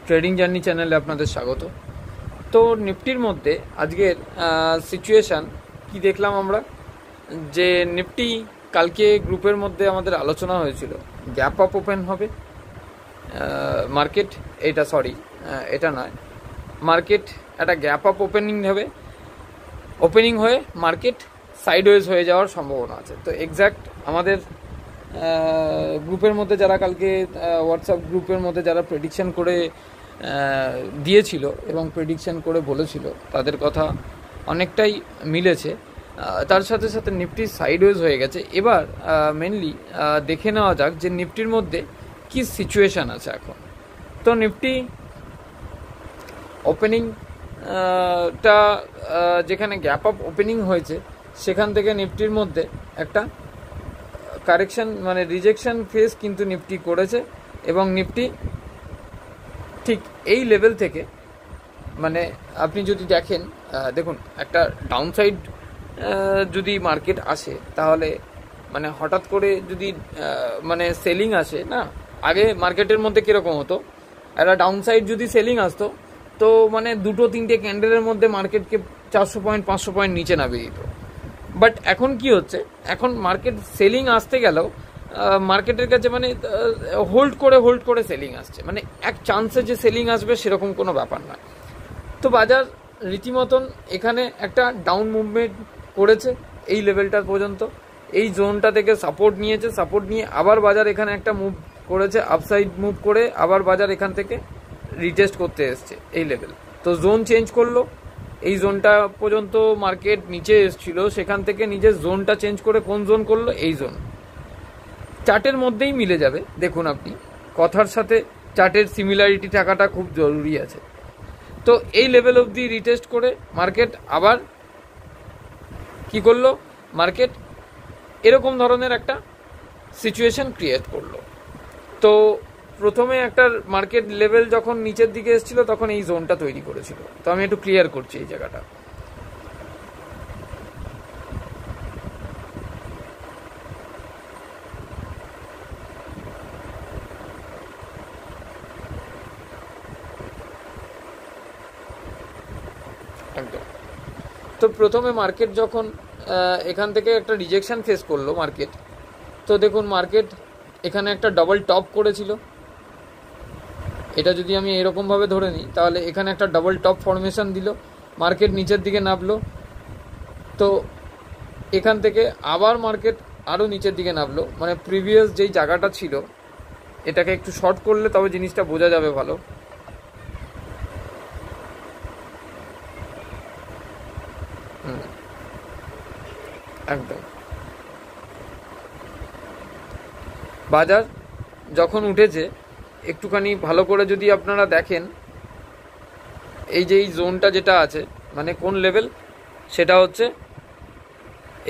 Trading journey চ্যানেলে আপনাদের স্বাগত। তো নিফটির মধ্যে আজকের সিচুয়েশান কি দেখলাম আমরা, যে নিফটি কালকে গ্রুপের মধ্যে আমাদের আলোচনা হয়েছিল গ্যাপ আপ ওপেন হবে মার্কেট, এটা নয়, মার্কেট একটা গ্যাপ আপ ওপেনিং হয়ে মার্কেট সাইডওয়েজ হয়ে যাওয়ার সম্ভাবনা আছে। তো এক্স্যাক্ট আমাদের গ্রুপের মধ্যে যারা কালকে হোয়াটসঅ্যাপ গ্রুপের মধ্যে যারা প্রেডিকশন করে দিয়েছিল এবং প্রেডিকশন করে বলেছিল তাদের কথা অনেকটাই মিলেছে। তার সাথে সাথে নিফটি সাইডওয়েজ হয়ে গেছে। এবার মেনলি দেখে নেওয়া যাক যে নিফটির মধ্যে কি সিচুয়েশান আছে এখন। তো নিফটি ওপেনিংটা যেখানে গ্যাপ আপ ওপেনিং হয়েছে সেখান থেকে নিফটির মধ্যে একটা কারেকশন মানে রিজেকশন ফেজ কিন্তু নিফটি করেছে এবং নিফটি ঠিক এই লেভেল থেকে মানে আপনি যদি দেখুন একটা ডাউনসাইড যদি মার্কেট আসে তাহলে মানে হঠাৎ করে যদি মানে সেলিং আসে না, আগে মার্কেটের মধ্যে কীরকম হতো, একটা ডাউনসাইড যদি সেলিং আসতো তো মানে দুটো তিনটে ক্যান্ডেলের মধ্যে মার্কেটকে 400 পয়েন্ট 500 পয়েন্ট নিচে নামিয়ে দিত। বাট এখন কি হচ্ছে, এখন মার্কেট সেলিং আসতে গেলেও মার্কেটের কাছে মানে হোল্ড করে সেলিং আসছে, মানে এক চান্সে যে সেলিং আসবে সেরকম কোনো ব্যাপার নয়। তো বাজার রীতিমতন এখানে একটা ডাউন মুভমেন্ট করেছে এই লেভেলটার পর্যন্ত, এই জোনটা থেকে সাপোর্ট নিয়েছে, সাপোর্ট নিয়ে আবার বাজার এখানে একটা মুভ করেছে, আপসাইড মুভ করে আবার বাজার এখান থেকে রিটেস্ট করতে এসছে এই লেভেল। তো জোন চেঞ্জ করলো, এই জোনটা পর্যন্ত মার্কেট নিচে এসছিল, সেখান থেকে নিজের জোনটা চেঞ্জ করে কোন জোন করলো, এই জোন চার্টের মধ্যেই মিলে যাবে। দেখুন আপনি কথার সাথে চার্টের সিমিলারিটি থাকাটা খুব জরুরি আছে। তো এই লেভেল অবধি রিটেস্ট করে মার্কেট আবার কি করলো, মার্কেট এরকম ধরনের একটা সিচুয়েশন ক্রিয়েট করলো। তো প্রথমে একটা মার্কেট লেভেল যখন নিচের দিকে এসেছিল তখন এই জোনটা তৈরি করেছিল। তো আমি একটু ক্লিয়ার করছি এই জায়গাটা। একদম। তো প্রথমে মার্কেট যখন এখান থেকে একটা রিজেকশন ফেস করলো মার্কেট, তো দেখুন মার্কেট এখানে একটা ডাবল টপ করেছিল। এটা যদি আমি এরকমভাবে ধরে নিই তাহলে এখানে একটা ডাবল টপ ফর্মেশন দিল, মার্কেট নিচের দিকে নামলো। তো এখান থেকে আবার মার্কেট আরও নিচের দিকে নামলো, মানে প্রিভিয়াস যেই জায়গাটা ছিল এটাকে একটু শর্ট করলে তবে জিনিসটা বোঝা যাবে ভালো। একদম। বাজার যখন উঠেছে একটুখানি ভালো করে যদি আপনারা দেখেন, এই যে এই জোনটা যেটা আছে মানে কোন লেভেল, সেটা হচ্ছে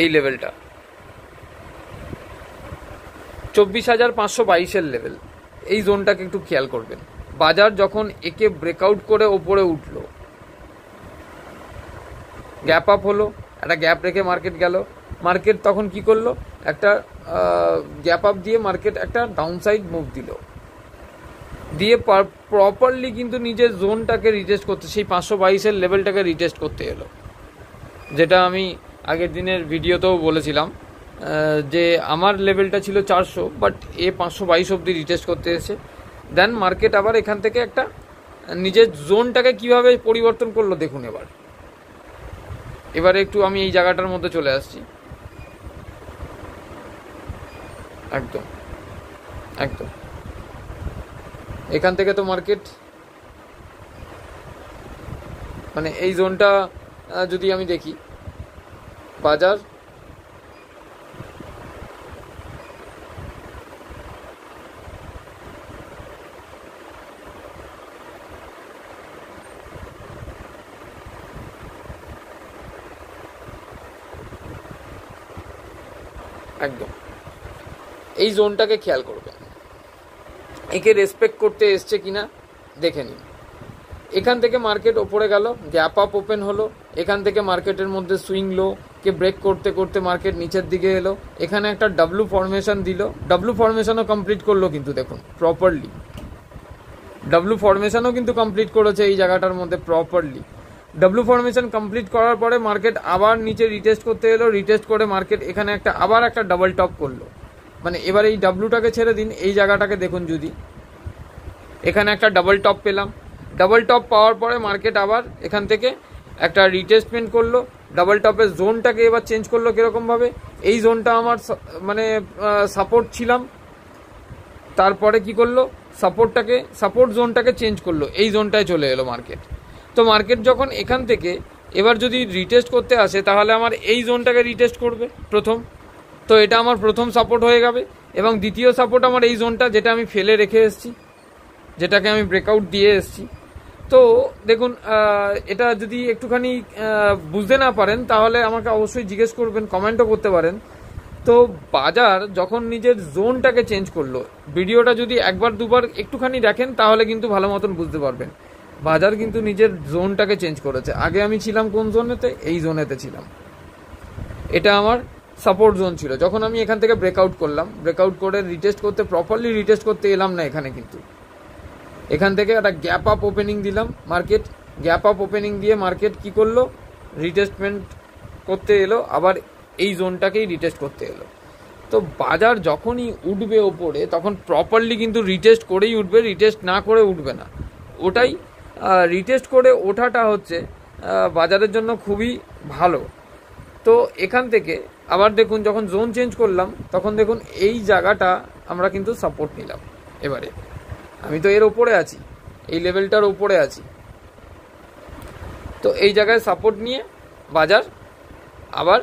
এই লেভেলটা 24,522 লেভেল। এই জোনটাকে একটু খেয়াল করবেন। বাজার যখন একে ব্রেকআউট করে ওপরে উঠলো, গ্যাপ আপ হলো, একটা গ্যাপ রেখে মার্কেট গেল, মার্কেট তখন কি করলো, একটা গ্যাপ আপ দিয়ে মার্কেট একটা ডাউনসাইড মুভ দিয়ে প্রপারলি কিন্তু নিজের জোনটাকে রিটেস্ট করতে, সেই 522 লেভেলটাকে রিটেস্ট করতে এলো, যেটা আমি আগের দিনের ভিডিওতেও বলেছিলাম যে আমার লেভেলটা ছিল 400, বাট 522 অবধি রিটেস্ট করতে এসেছে। দেন মার্কেট আবার এখান থেকে একটা নিজের জোনটাকে কিভাবে পরিবর্তন করলো দেখুন। এবারে একটু আমি এই জায়গাটার মধ্যে চলে আসছি। একদম একদম। এখান থেকে তো মার্কেট মানে এই জোনটা যদি আমি দেখি, বাজার একদম এই জোনটাকে খেয়াল করবেন, একে রেসপেক্ট করতে এসছে কিনা দেখে নিন। এখান থেকে মার্কেট ওপরে গেল, গ্যাপ আপ ওপেন হলো, এখান থেকে মার্কেটের মধ্যে সুইং লো কে ব্রেক করতে করতে মার্কেট নিচের দিকে এলো, এখানে একটা ডাব্লু ফর্মেশন দিল, ডাব্লু ফর্মেশনও কমপ্লিট করলো কিন্তু দেখুন প্রপারলি। ডাব্লু ফরমেশনও কিন্তু কমপ্লিট করেছে এই জায়গাটার মধ্যে প্রপারলি। ডাব্লু ফরমেশন কমপ্লিট করার পরে মার্কেট আবার নিচে রিটেস্ট করতে এলো, রিটেস্ট করে মার্কেট এখানে আবার একটা ডাবল টপ করলো। মানে এবার এই ডাব্লুটাকে ছেড়ে দিন, এই জায়গাটাকে দেখুন, যদি এখানে একটা ডাবল টপ পেলাম, ডাবল টপ পাওয়ার পরে মার্কেট আবার এখান থেকে একটা রিটেস্টমেন্ট করলো, ডাবল টপের জোনটাকে এবার চেঞ্জ করলো কীরকমভাবে, এই জোনটা আমার মানে সাপোর্ট ছিলাম, তারপরে কি করলো সাপোর্ট জোনটাকে চেঞ্জ করলো, এই জোনটায় চলে এলো মার্কেট। তো মার্কেট যখন এখান থেকে এবার যদি রিটেস্ট করতে আসে তাহলে আমার এই জোনটাকে রিটেস্ট করবে প্রথম, তো এটা আমার প্রথম সাপোর্ট হয়ে যাবে। এবং দ্বিতীয় সাপোর্ট আমার এই জোনটা, যেটা আমি ফেলে রেখে এসেছি, যেটাকে আমি ব্রেকআউট দিয়ে এসেছি। তো দেখুন, এটা যদি একটুখানি বুঝতে না পারেন তাহলে আমাকে অবশ্যই জিজ্ঞেস করবেন, কমেন্টও করতে পারেন। তো বাজার যখন নিজের জোনটাকে চেঞ্জ করলো, ভিডিওটা যদি একবার দুবার একটুখানি দেখেন তাহলে কিন্তু ভালো মতন বুঝতে পারবেন। বাজার কিন্তু নিজের জোনটাকে চেঞ্জ করেছে। আগে আমি ছিলাম কোন জোনেতে? এই জোনেতে ছিলাম, এটা আমার সাপোর্ট জোন ছিল। যখন আমি এখান থেকে ব্রেকআউট করলাম, ব্রেকআউট করে রিটেস্ট করতে, প্রপারলি রিটেস্ট করতে এলাম না এখানে, কিন্তু এখান থেকে একটা গ্যাপ আপ ওপেনিং দিলাম, মার্কেট গ্যাপ আপ ওপেনিং দিয়ে মার্কেট কি করলো, রিটেস্টমেন্ট করতে এলো, আবার এই জোনটাকেই রিটেস্ট করতে এলো। তো বাজার যখনই উঠবে ওপরে তখন প্রপারলি কিন্তু রিটেস্ট করেই উঠবে, রিটেস্ট না করে উঠবে না। ওটাই রিটেস্ট করে ওঠাটা হচ্ছে বাজারের জন্য খুবই ভালো। তো এখান থেকে আবার দেখুন, যখন জোন চেঞ্জ করলাম তখন দেখুন এই জায়গাটা আমরা কিন্তু সাপোর্ট নিলাম। এবারে আমি তো এর ওপরে আছি, এই লেভেলটার ওপরে আছি, তো এই জায়গায় সাপোর্ট নিয়ে বাজার আবার,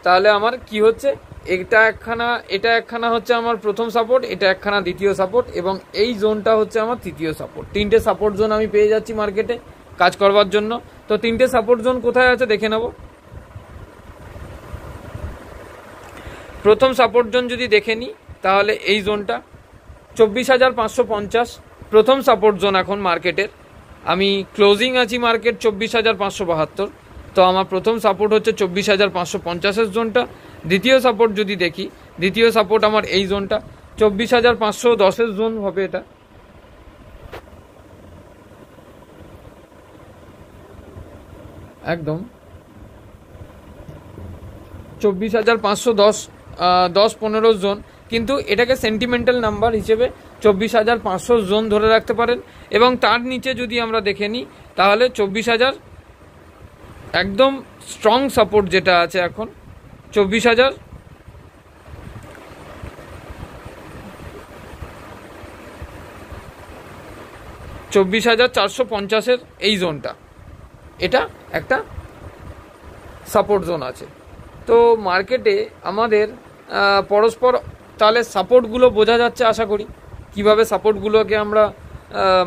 তাহলে আমার কি হচ্ছে, এটা একখানা হচ্ছে আমার প্রথম সাপোর্ট, এটা একখানা দ্বিতীয় সাপোর্ট, এবং এই জোনটা হচ্ছে আমার তৃতীয় সাপোর্ট। তিনটে সাপোর্ট জোন আমি পেয়ে যাচ্ছি মার্কেটে কাজ করবার জন্য। তো তিনটে সাপোর্ট জোন কোথায় আছে দেখে নেব। প্রথম সাপোর্ট জোন যদি দেখে নিই তাহলে এই জোনটা 24,550 প্রথম সাপোর্ট জোন এখন মার্কেটের। আমি ক্লোজিং আছি মার্কেট 24,572, তো আমার প্রথম সাপোর্ট হচ্ছে 24,550 জোনটা। দ্বিতীয় সাপোর্ট যদি দেখি, দ্বিতীয় সাপোর্ট আমার এই জোনটা 24,510 জোন হবে, এটা একদম 24,510-15 জোন, কিন্তু এটাকে সেন্টিমেন্টাল নাম্বার হিসেবে 24,500 জোন ধরে রাখতে পারেন। এবং তার নিচে যদি আমরা দেখে নিই তাহলে 24,000 একদম স্ট্রং সাপোর্ট যেটা আছে এখন 24,450 এই জোনটা, এটা একটা সাপোর্ট জোন আছে। তো মার্কেটে আমাদের পরস্পর তাহলে সাপোর্টগুলো বোঝা যাচ্ছে, আশা করি কিভাবে সাপোর্টগুলোকে আমরা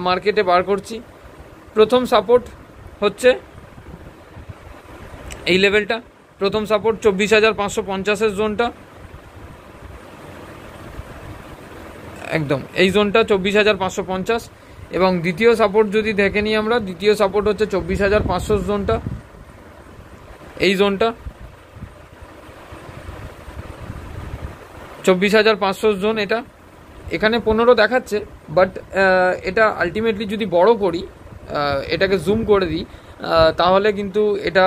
মার্কেটে বার করছি। প্রথম সাপোর্ট হচ্ছে এই লেভেলটা, প্রথম সাপোর্ট 24,550 জোনটা, একদম এই জোনটা 24,550। এবং দ্বিতীয় সাপোর্ট যদি দেখে নিই আমরা, দ্বিতীয় সাপোর্ট হচ্ছে 24,500 জোনটা, এই জোনটা 24,500 জোন। এটা এখানে 15 দেখাচ্ছে, বাট এটা আলটিমেটলি যদি বড় করি, এটাকে জুম করে দিই, তাহলে কিন্তু এটা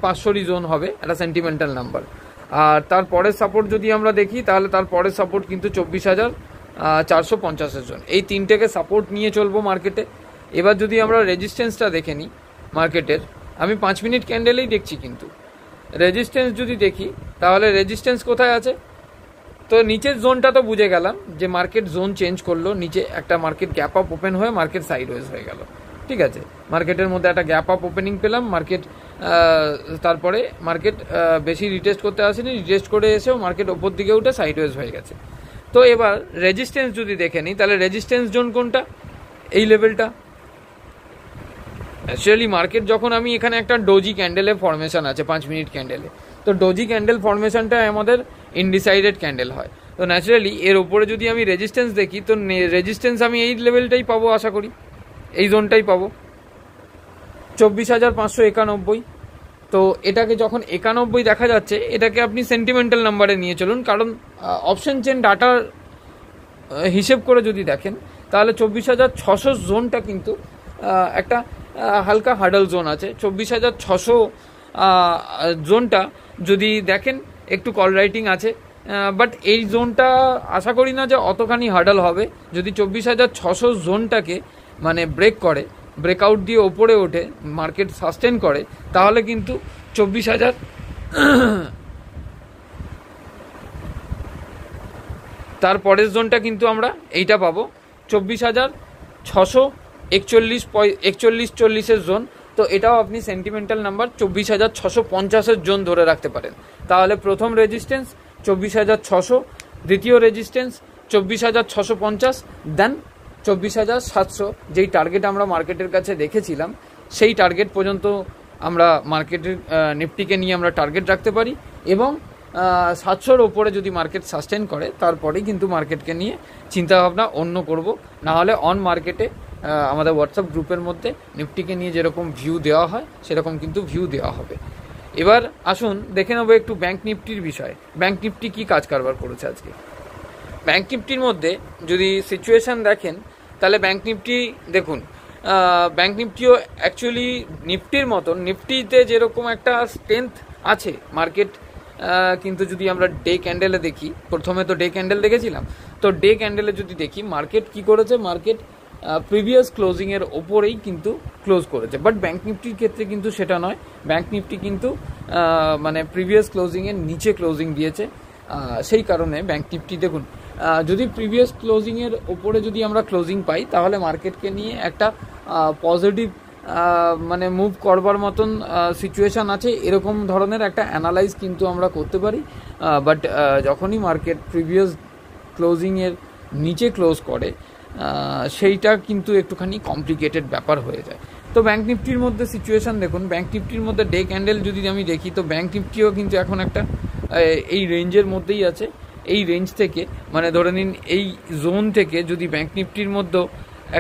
500 জোন হবে, একটা সেন্টিমেন্টাল নাম্বার। আর তারপরের সাপোর্ট যদি আমরা দেখি তাহলে তারপরের সাপোর্ট কিন্তু 24,450 জোন। এই তিনটেকে সাপোর্ট নিয়ে চলবো মার্কেটে। এবার যদি আমরা রেজিস্ট্যান্সটা দেখে নিই মার্কেটের, আমি 5 মিনিট ক্যান্ডেলেই দেখছি, কিন্তু রেজিস্ট্যান্স যদি দেখি তাহলে রেজিস্ট্যান্স কোথায় আছে, তো নিচের জোনটা তো বুঝে গেলাম যে মার্কেট জোন চেঞ্জ করলো, নিচে একটা মার্কেট গ্যাপ আপ ওপেন হয়ে মার্কেট সাইডওয়েজ হয়ে গেল, ঠিক আছে। মার্কেটের মধ্যে একটা গ্যাপ আপ ওপেনিং পেলাম, মার্কেট তারপরে মার্কেট বেশি রিটেস্ট করতে আসেনি, রিটেস্ট করে এসেও মার্কেট ওপর দিকে উঠে সাইডওয়েজ হয়ে গেছে। তো এবার রেজিস্ট্যান্স যদি দেখে নিই তাহলে রেজিস্ট্যান্স জোন কোনটা, এই লেভেলটা। অ্যাকচুয়ালি মার্কেট যখন আমি এখানে একটা ডোজি ক্যান্ডেলের ফরমেশন আছে 5 মিনিট ক্যান্ডেলে, তো ডোজি ক্যান্ডেল ফরমেশনটা আমাদের ইনডিসাইডেড ক্যান্ডেল হয়। তো ন্যাচারালি এর ওপরে যদি আমি রেজিস্ট্যান্স দেখি, তো রেজিস্ট্যান্স আমি এই লেভেলটাই পাবো, আশা করি এই জোনটাই পাবো, 24,591। তো এটাকে যখন 91 দেখা যাচ্ছে, এটাকে আপনি সেন্টিমেন্টাল নাম্বারে নিয়ে চলুন, কারণ অপশন চেন ডাটার হিসেব করে যদি দেখেন তাহলে 24,600 জোনটা কিন্তু একটা হালকা হার্ডল জোন আছে। 24,600 জোনটা যদি দেখেন একটু কল রাইটিং আছে, বাট এই জোনটা আশা করি না যে অতখানি হার্ডল হবে। যদি 24,600 জোনটাকে মানে ব্রেক করে, ব্রেকআউট দিয়ে ওপরে ওঠে, মার্কেট সাস্টেন করে, তাহলে কিন্তু 24,000 তারপরের জোনটা কিন্তু আমরা এইটা পাবো 24,641 জোন। তো এটাও আপনি সেন্টিমেন্টাল নাম্বার 24,650 জোন ধরে রাখতে পারেন। তাহলে প্রথম রেজিস্ট্যান্স 24,600, দ্বিতীয় রেজিস্ট্যান্স 24,650, দেন 24,700 যেই টার্গেট আমরা মার্কেটের কাছে রেখেছিলাম, সেই টার্গেট পর্যন্ত আমরা মার্কেটের নিফটিকে নিয়ে আমরা টার্গেট রাখতে পারি। এবং 700-র ওপরে যদি মার্কেট সাস্টেন করে, তারপরেই কিন্তু মার্কেটকে নিয়ে চিন্তাভাবনা অন্য করব। নাহলে অন মার্কেটে আমাদের হোয়াটসঅ্যাপ গ্রুপের মধ্যে নিফটিকে নিয়ে যেরকম ভিউ দেওয়া হয় সেরকম কিন্তু ভিউ দেওয়া হবে। এবার আসুন দেখে নেবো একটু ব্যাঙ্ক নিফটির বিষয়। ব্যাঙ্ক নিফটি কী কাজ কারবার করেছে আজকে। ব্যাঙ্ক নিফটির মধ্যে যদি সিচুয়েশান দেখেন, তাহলে ব্যাঙ্ক নিফটি দেখুন, ব্যাঙ্ক নিফটিও অ্যাকচুয়ালি নিফটির মতন, নিফটিতে যেরকম একটা স্ট্রেংথ আছে মার্কেট, কিন্তু যদি আমরা ডে ক্যান্ডেলে দেখি, প্রথমে তো ডে ক্যান্ডেল দেখেছিলাম, তো ডে ক্যান্ডেলে যদি দেখি মার্কেট কি করেছে, মার্কেট প্রিভিয়াস ক্লোজিংয়ের ওপরেই কিন্তু ক্লোজ করেছে। বাট ব্যাঙ্ক নিফটির ক্ষেত্রে কিন্তু সেটা নয়। ব্যাঙ্ক নিফটি কিন্তু মানে প্রিভিয়াস ক্লোজিংয়ের নিচে ক্লোজিং দিয়েছে। সেই কারণে ব্যাঙ্ক নিফটি দেখুন, যদি প্রিভিয়াস ক্লোজিংয়ের ওপরে যদি আমরা ক্লোজিং পাই, তাহলে মার্কেটকে নিয়ে একটা পজিটিভ মানে মুভ করবার মতন সিচুয়েশান আছে, এরকম ধরনের একটা অ্যানালাইজ কিন্তু আমরা করতে পারি। বাট যখনই মার্কেট প্রিভিয়াস ক্লোজিংয়ের নিচে ক্লোজ করে, সেইটা কিন্তু একটুখানি কমপ্লিকেটেড ব্যাপার হয়ে যায়। তো ব্যাঙ্ক নিফটির মধ্যে সিচুয়েশান দেখুন, ব্যাঙ্ক নিফটির মধ্যে ডে ক্যান্ডেল যদি আমি দেখি, তো ব্যাঙ্ক নিফটিও কিন্তু এখন একটা এই রেঞ্জের মধ্যেই আছে। এই রেঞ্জ থেকে মানে ধরে নিন এই জোন থেকে যদি ব্যাঙ্ক নিফটির মধ্যে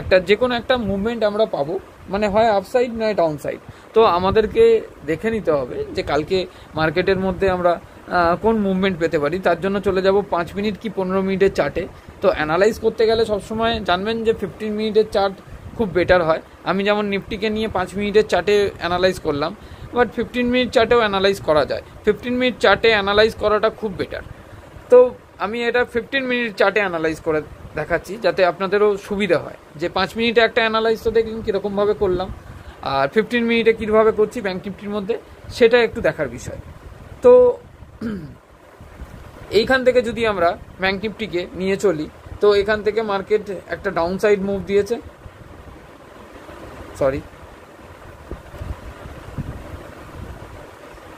একটা যে কোনো একটা মুভমেন্ট আমরা পাবো, মানে হয় আপসাইড নয় ডাউন সাইড, তো আমাদেরকে দেখে নিতে হবে যে কালকে মার্কেটের মধ্যে আমরা কোন মুভমেন্ট পেতে পারি। তার জন্য চলে যাব 5 মিনিট কি 15 মিনিটের চার্টে। তো অ্যানালাইজ করতে গেলে সবসময় জানবেন যে 15 মিনিটের চার্ট খুব বেটার হয়। আমি যেমন নিফটিকে নিয়ে 5 মিনিটের চার্টে অ্যানালাইজ করলাম, বাট 15 মিনিট চার্টেও অ্যানালাইজ করা যায়। 15 মিনিট চার্টে অ্যানালাইজ করাটা খুব বেটার। তো আমি এটা 15 মিনিট চার্টে অ্যানালাইজ করে দেখাচ্ছি, যাতে আপনাদেরও সুবিধা হয় যে 5 মিনিটে একটা অ্যানালাইজ তো দেখলেন কীরকমভাবে করলাম, আর 15 মিনিটে কীভাবে করছি ব্যাঙ্ক নিফটির মধ্যে, সেটা একটু দেখার বিষয়। তো এইখান থেকে যদি আমরা ব্যাঙ্ক নিফটিকে নিয়ে চলি, তো এখান থেকে মার্কেট একটা ডাউন সাইড মুভ দিয়েছে,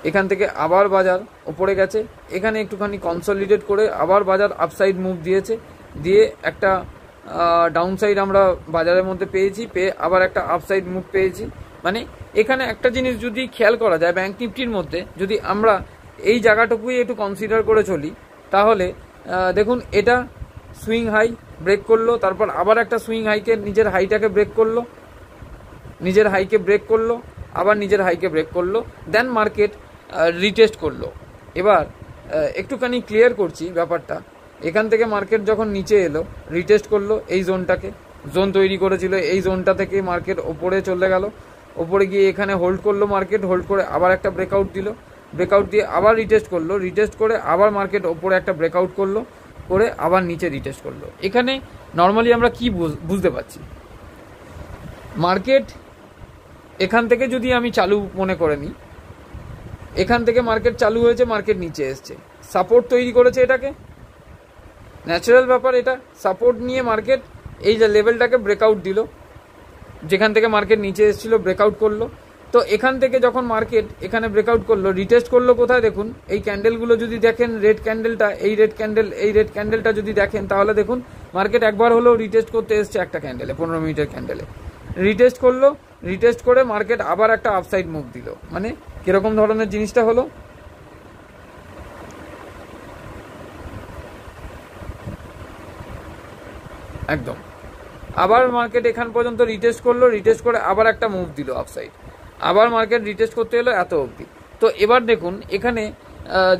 এখান থেকে আবার বাজার ওপরে গেছে, এখানে একটুখানি কনসলিডেট করে আবার বাজার আপসাইড মুভ দিয়েছে, দিয়ে একটা ডাউন সাইড আমরা বাজারের মধ্যে পেয়েছি, পেয়ে আবার একটা আপসাইড মুভ পেয়েছি। মানে এখানে একটা জিনিস যদি খেয়াল করা যায়, ব্যাঙ্ক নিফটির মধ্যে যদি আমরা এই জায়গাটুকুই একটু কনসিডার করে চলি, তাহলে দেখুন এটা সুইং হাই ব্রেক করলো, তারপর আবার একটা সুইং হাইকে নিজের হাইটাকে ব্রেক করলো, নিজের হাইকে ব্রেক করলো, আবার নিজের হাইকে ব্রেক করলো, দেন মার্কেট রিটেস্ট করলো। এবার একটুখানি ক্লিয়ার করছি ব্যাপারটা। এখান থেকে মার্কেট যখন নিচে এলো, রিটেস্ট করলো এই জোনটাকে, জোন তৈরি করেছিল, এই জোনটা থেকে মার্কেট ওপরে চলে গেল, ওপরে গিয়ে এখানে হোল্ড করলো, মার্কেট হোল্ড করে আবার একটা ব্রেকআউট দিল, ব্রেকআউট দিয়ে আবার রিটেস্ট করলো, রিটেস্ট করে আবার মার্কেট ওপরে একটা ব্রেকআউট করলো, করে আবার নিচে রিটেস্ট করলো। এখানে নর্মালি আমরা কি বুঝতে পারছি, মার্কেট এখান থেকে যদি আমি চালু মনে করে নিই, এখান থেকে মার্কেট চালু হয়েছে, মার্কেট নিচে এসছে, সাপোর্ট তৈরি করেছে, এটাকে ন্যাচারাল ব্যাপার, এটা সাপোর্ট নিয়ে মার্কেট এই যে লেভেলটাকে ব্রেকআউট দিল, যেখান থেকে মার্কেট নিচে এসেছিল ব্রেকআউট করলো। তো এখান থেকে যখন মার্কেট এখানে ব্রেকআউট করলো, রিটেস্ট করলো কোথায় দেখুন, এই ক্যান্ডেলগুলো যদি দেখেন, রেড ক্যান্ডেলটা, এই রেড ক্যান্ডেলটা যদি দেখেন, তাহলে দেখুন মার্কেট একবার হলেও রিটেস্ট করতে এসছে একটা ক্যান্ডেলে, 15 মিনিটের ক্যান্ডেলে রিটেস্ট করলো, রিটেস্ট করে মার্কেট আবার একটা আপসাইড মুভ দিল। মানে কিরকম ধরনের জিনিসটা হলো, একদম আবার মার্কেট এখান পর্যন্ত রিটেস্ট করলো, রিটেস্ট করে আবার একটা মুভ দিল আপসাইড, আবার মার্কেট রিটেস্ট করতে এলো এত অবধি। তো এবার দেখুন এখানে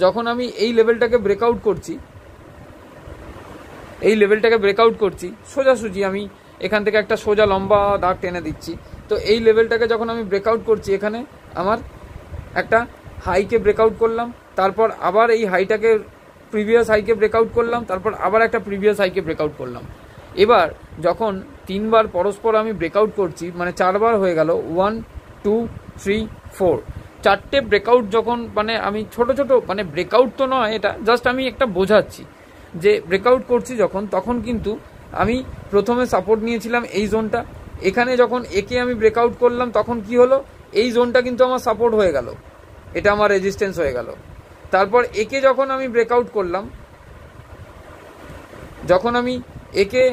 যখন আমি এই লেভেলটাকে ব্রেকআউট করছি, এই লেভেলটাকে ব্রেকআউট করছি, সোজাসুজি আমি এখান থেকে একটা সোজা লম্বা দাগ টেনে দিচ্ছি। তো এই লেভেলটাকে যখন আমি ব্রেকআউট করছি, এখানে আমার একটা হাইকে ব্রেকআউট করলাম, তারপর আবার এই হাইটাকে প্রিভিয়াস হাইকে ব্রেকআউট করলাম, তারপর আবার একটা প্রিভিয়াস হাইকে ব্রেকআউট করলাম। এবার যখন 3বার পরস্পর আমি ব্রেকআউট করছি, মানে 4বার হয়ে গেল, 1 2 3 4, 4টে ব্রেকআউট যখন, মানে আমি ছোট ছোট, মানে ব্রেকআউট তো নয়, এটা জাস্ট আমি একটা বোঝাচ্ছি যে ব্রেকআউট করছি যখন, তখন কিন্তু আমি প্রথমে সাপোর্ট নিয়েছিলাম এই জোনটা। এখানে যখন একে আমি ব্রেকআউট করলাম, তখন কি হলো, এই জোনটা কিন্তু আমার সাপোর্ট হয়ে গেল, এটা আমার রেজিস্ট্যান্স হয়ে গেল। তারপর একে যখন আমি ব্রেকআউট করলাম, যখন আমি একে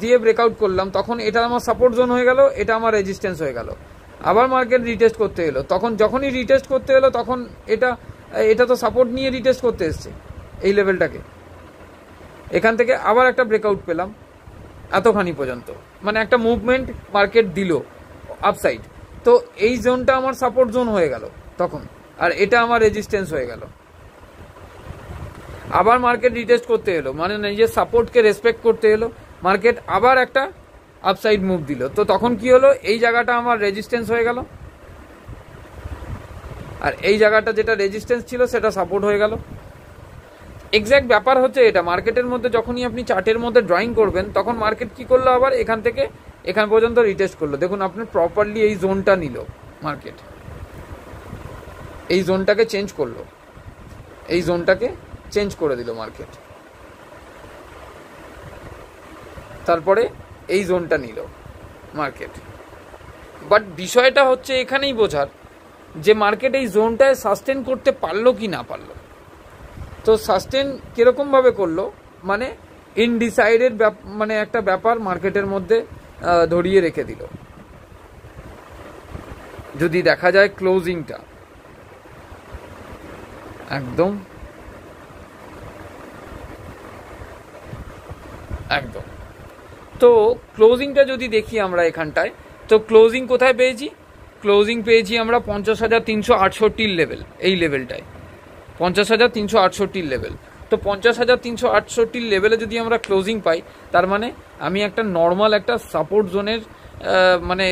দিয়ে ব্রেকআউট করলাম, তখন এটা আমার সাপোর্ট জোন হয়ে গেল, এটা আমার রেজিস্ট্যান্স হয়ে গেল। আবার মার্কেট রিটেস্ট করতে এলো, তখন যখনই রিটেস্ট করতে এলো, তখন এটা তো সাপোর্ট নিয়ে রিটেস্ট করতে এসছে এই লেভেলটাকে। এখান থেকে আবার একটা ব্রেকআউট পেলাম এতখানি পর্যন্ত, মানে একটা মুভমেন্ট মার্কেট দিল আপসাইড। তো এই জোনটা আমার সাপোর্ট জোন হয়ে গেল তখন, আর এটা আমার রেজিস্ট্যান্স হয়ে গেল। আবার মার্কেট রিটেস্ট করতে এলো, মানে নিজের সাপোর্টকে রেসপেক্ট করতে এলো, মার্কেট আবার একটা আপসাইড মুভ দিল। তো তখন কি হলো, এই জায়গাটা আমার রেজিস্ট্যান্স হয়ে গেল, আর এই জায়গাটা যেটা রেজিস্ট্যান্স ছিল সেটা সাপোর্ট হয়ে গেল। এক্স্যাক্ট ব্যাপার হচ্ছে এটা, মার্কেটের মধ্যে যখনই আপনি চার্টের মধ্যে ড্রয়িং করবেন, তখন মার্কেট কি করলো, আবার এখান থেকে এখান পর্যন্ত রিটেস্ট করলো। দেখুন আপনার প্রপারলি এই জোনটা নিল মার্কেট, এই জোনটাকে চেঞ্জ করলো, এই জোনটাকে চেঞ্জ করে দিল মার্কেট, তারপরে এই জোনটা নিল মার্কেট। বাট বিষয়টা হচ্ছে এখানেই বোঝার যে মার্কেট এই জোনটায় সাস্টেন করতে পারলো কি না পারলো। তো সাস্টেন কীরকমভাবে করলো, মানে ইনডিসাইডেড, মানে একটা ব্যাপার মার্কেটের মধ্যে ধরিয়ে রেখে দিল। যদি দেখা যায় ক্লোজিংটা একদম একদম, তো ক্লোজিংটা যদি দেখি আমরা এখানটায়, তো ক্লোজিং কোথায় পেয়েছি, ক্লোজিং পেয়েছি আমরা 50,368 লেভেল, এই লেভেলটায় 50,368 লেভেল। তো 50,368 লেভেলে যদি আমরা ক্লোজিং পাই, তার মানে আমি একটা নর্মাল একটা সাপোর্ট জোনের, মানে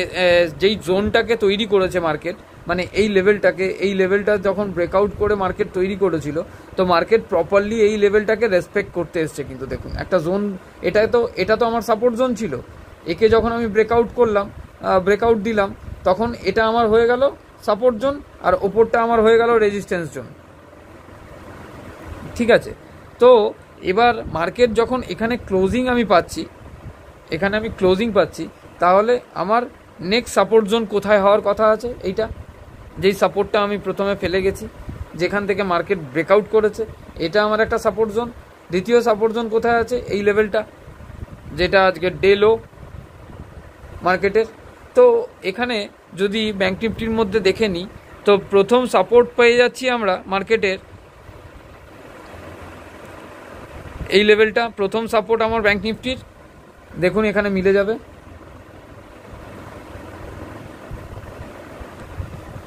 যেই জোনটাকে তৈরি করেছে মার্কেট, মানে এই লেভেলটাকে, এই লেভেলটা যখন ব্রেকআউট করে মার্কেট তৈরি করেছিল, তো মার্কেট প্রপারলি এই লেভেলটাকে রেসপেক্ট করতে এসছে। কিন্তু দেখুন একটা জোন, এটা তো আমার সাপোর্ট জোন ছিল, একে যখন আমি ব্রেকআউট করলাম, ব্রেকআউট দিলাম, তখন এটা আমার হয়ে গেল সাপোর্ট জোন, আর ওপরটা আমার হয়ে গেল রেজিস্ট্যান্স জোন। ঠিক আছে, তো এবার মার্কেট যখন এখানে ক্লোজিং আমি পাচ্ছি, এখানে আমি ক্লোজিং পাচ্ছি, তাহলে আমার নেক্সট সাপোর্ট জোন কোথায় হওয়ার কথা আছে, এইটা যেই সাপোর্টটা আমি প্রথমে ফেলে গেছি, যেখান থেকে মার্কেট ব্রেকআউট করেছে, এটা আমার একটা সাপোর্ট জোন। দ্বিতীয় সাপোর্ট জোন কোথায় আছে, এই লেভেলটা, যেটা আজকে ডে লো মার্কেটের। তো এখানে যদি ব্যাংক নিফটির মধ্যে দেখে নিই, তো প্রথম সাপোর্ট পেয়ে যাচ্ছি আমরা মার্কেটের এই লেভেলটা, প্রথম সাপোর্ট আমার ব্যাংক নিফটির, দেখুন এখানে মিলে যাবে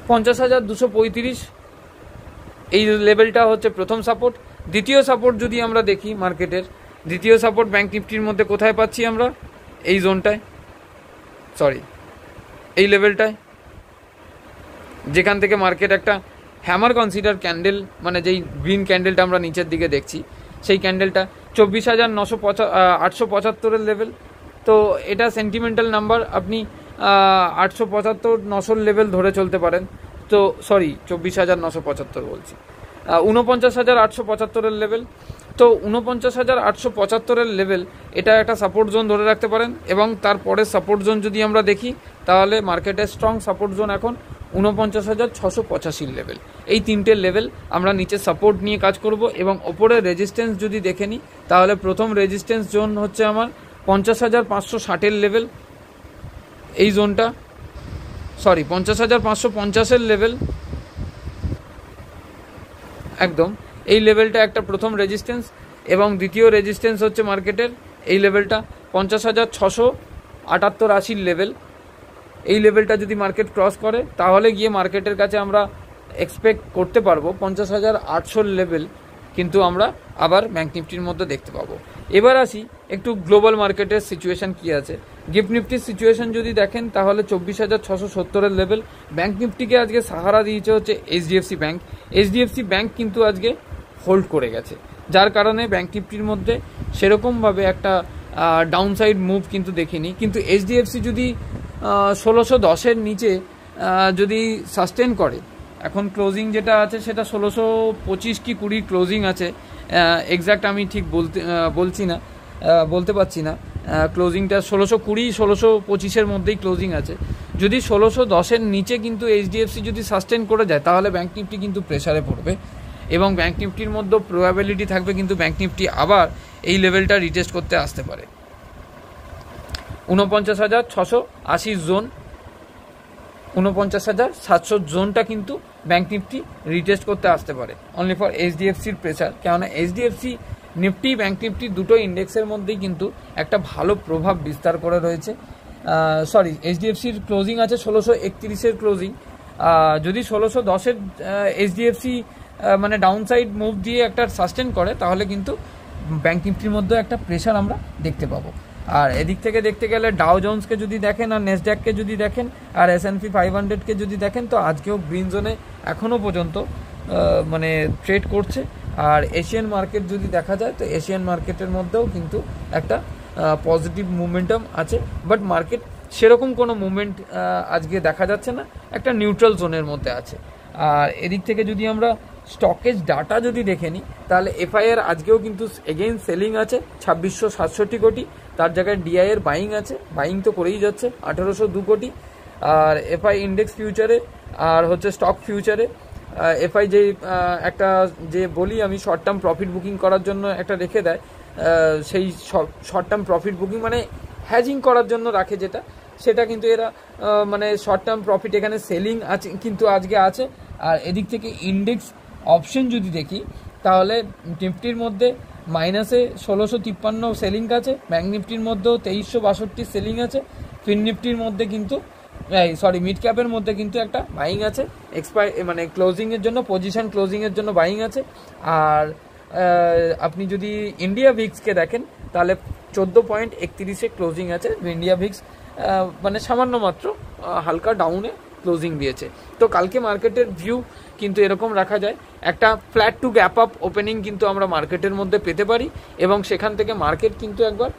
50,235, এই লেভেলটা হচ্ছে প্রথম সাপোর্ট। দ্বিতীয় সাপোর্ট যদি আমরা দেখি মার্কেটের, দ্বিতীয় সাপোর্ট ব্যাংক নিফটির মধ্যে কোথায় পাচ্ছি আমরা, এই জোনটায়, সরি এই লেভেলটায়, যেখান থেকে মার্কেট একটা হ্যামার কনসিডার ক্যান্ডেল, মানে যেই গ্রিন ক্যান্ডেলটা আমরা নিচের দিকে দেখছি, সেই ক্যান্ডেলটা 24,875 লেভেল। তো এটা সেন্টিমেন্টাল নাম্বার, আপনি 875-900 লেভেল ধরে চলতে পারেন। তো সরি 24,975 বলছি, 49,875 লেভেল। তো 49,875 লেভেল, এটা একটা সাপোর্ট জোন ধরে রাখতে পারেন। এবং তারপরে সাপোর্ট জোন যদি আমরা দেখি, তাহলে মার্কেটের স্ট্রং সাপোর্ট জোন এখন 49,685 লেভেল। এই তিনটে লেভেল আমরা নিচে সাপোর্ট নিয়ে কাজ করব। এবং ওপরে রেজিস্ট্যান্স যদি দেখে নিই, তাহলে প্রথম রেজিস্ট্যান্স জোন হচ্ছে আমার 50,560 লেভেল, এই জোনটা, সরি 50,550 লেভেল, একদম এই লেভেলটা একটা প্রথম রেজিস্ট্যান্স। এবং দ্বিতীয় রেজিস্ট্যান্স হচ্ছে মার্কেটের এই লেভেলটা 50,678-80 লেভেল। এই লেভেলটা যদি মার্কেট ক্রস করে, তাহলে গিয়ে মার্কেটের কাছে আমরা এক্সপেক্ট করতে পারবো 50,800 লেভেল কিন্তু আমরা আবার ব্যাঙ্ক নিফটির মধ্যে দেখতে পাবো। এবার আসি একটু গ্লোবাল মার্কেটের সিচুয়েশন কি আছে। গিফট নিফটির সিচুয়েশন যদি দেখেন তাহলে 24,670-এর লেভেল। ব্যাঙ্ক নিফটিকে আজকে সাহারা দিয়েছে হচ্ছে এইচডিএফসি ব্যাঙ্ক। এইচডিএফসি ব্যাঙ্ক কিন্তু আজকে হোল্ড করে গেছে, যার কারণে ব্যাঙ্ক নিফটির মধ্যে সেরকমভাবে একটা ডাউনসাইড মুভ কিন্তু দেখিনি। কিন্তু এইচডিএফসি যদি 1610-এর নিচে যদি সাস্টেন করে, এখন ক্লোজিং যেটা আছে সেটা 1625 কি 20 ক্লোজিং আছে, এক্স্যাক্ট আমি ঠিক বলতে পারছি না। ক্লোজিংটা 1620 1625-এর মধ্যেই ক্লোজিং আছে। যদি 1610-এর নিচে কিন্তু এইচডিএফসি যদি সাস্টেন করে যায় তাহলে ব্যাঙ্ক নিফটি কিন্তু প্রেসারে পড়বে, এবং ব্যাঙ্ক নিফটির মধ্যে প্রবাবিলিটি থাকবে কিন্তু ব্যাঙ্ক নিফটি আবার এই লেভেলটা রিটেস্ট করতে আসতে পারে। 49,680 জোন, 49,700 জোনটা কিন্তু ব্যাঙ্ক নিফটি রিটেস্ট করতে আসতে পারে, অনলি ফর এইচডিএফসির প্রেসার। কেননা এইচডিএফসি নিফটি ব্যাঙ্ক নিফটি দুটো ইন্ডেক্সের মধ্যেই কিন্তু একটা ভালো প্রভাব বিস্তার করে রয়েছে। এইচডিএফসির ক্লোজিং আছে 1631-এর ক্লোজিং। যদি 1610-এর এইচডিএফসি মানে ডাউনসাইড মুভ দিয়ে একটা সাস্টেন করে তাহলে কিন্তু ব্যাঙ্ক নিফটির মধ্যে একটা প্রেসার আমরা দেখতে পাবো। আর এদিক থেকে দেখতে গেলে ডাও জোন্সকে যদি দেখেন আর নেসড্যাককে যদি দেখেন আর S&P 500-কে যদি দেখেন তো আজকেও গ্রিন জোনে এখনও পর্যন্ত মানে ট্রেড করছে। আর এশিয়ান মার্কেট যদি দেখা যায় তো এশিয়ান মার্কেটের মধ্যেও কিন্তু একটা পজিটিভ মুভমেন্টাম আছে, বাট মার্কেট সেরকম কোনো মুভমেন্ট আজকে দেখা যাচ্ছে না, একটা নিউট্রাল জোনের মধ্যে আছে। আর এদিক থেকে যদি আমরা স্টকেজ ডাটা যদি দেখে নিই তাহলে এফআইআর আজকেও কিন্তু এগেইন সেলিং আছে 2667 কোটি, তার জায়গায় ডিআই এর বাইং আছে, বাইং তো করেই যাচ্ছে 1802 কোটি। আর এফআই ইন্ডেক্স ফিউচারে আর হচ্ছে স্টক ফিউচারে এফআই যে একটা যে বলি আমি শর্ট টার্ম প্রফিট বুকিং করার জন্য একটা রেখে দেয়, সেই শর্ট টার্ম প্রফিট বুকিং মানে হ্যাজিং করার জন্য রাখে যেটা, সেটা কিন্তু এরা মানে শর্ট টার্ম প্রফিট এখানে সেলিং আছে কিন্তু আজকে আছে। আর এদিক থেকে ইন্ডেক্স অপশন যদি দেখি তাহলে নিফটির মধ্যে মাইনাসে 1653 সেলিং আছে, ব্যাঙ্ক নিফটির মধ্যেও 2362 সেলিং আছে, ফিন নিফটির মধ্যে কিন্তু মিড ক্যাপের মধ্যে কিন্তু একটা বাইং আছে, মানে ক্লোজিংয়ের জন্য পজিশন ক্লোজিংয়ের জন্য বাইং আছে। আর আপনি যদি ইন্ডিয়া ভিক্সকে দেখেন তাহলে 14.31-এ ক্লোজিং আছে। ইন্ডিয়া ভিক্স মানে সামান্য মাত্র হালকা ডাউনে ক্লোজিং দিয়েছে। তো কালকে মার্কেটের ভিউ কিন্তু এরকম রাখা যায়, একটা flat to gap up opening কিন্তু আমরা মার্কেটের মধ্যে পেতে পারি, এবং সেখান থেকে মার্কেট কিন্তু একবার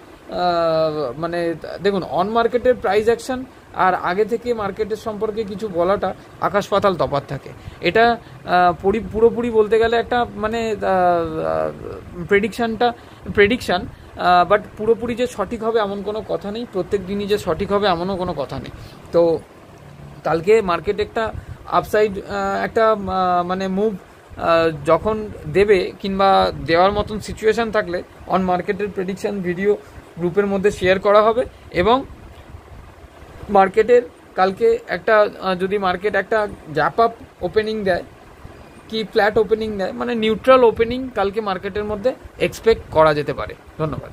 মানে দেখুন অন মার্কেটের প্রাইস অ্যাকশন আর আগে থেকে মার্কেটের সম্পর্কে কিছু বলাটা আকাশ পাতাল তফাৎ থাকে। এটা পুরোপুরি বলতে গেলে একটা মানে প্রেডিকশান, বাট পুরোপুরি যে সঠিক হবে এমন কোনো কথা নেই, প্রত্যেক দিনই যে সঠিক হবে এমনও কোনো কথা নেই। তো কালকে মার্কেট একটা আপসাইড একটা মানে মুভ যখন দেবে কিংবা দেওয়ার মতন সিচুয়েশান থাকলে অন মার্কেটের প্রেডিকশান ভিডিও গ্রুপের মধ্যে শেয়ার করা হবে। এবং মার্কেটের কালকে একটা যদি মার্কেট একটা গ্যাপ আপ ওপেনিং দেয় কি ফ্ল্যাট ওপেনিং দেয় মানে নিউট্রাল ওপেনিং কালকে মার্কেটের মধ্যে এক্সপেক্ট করা যেতে পারে। ধন্যবাদ।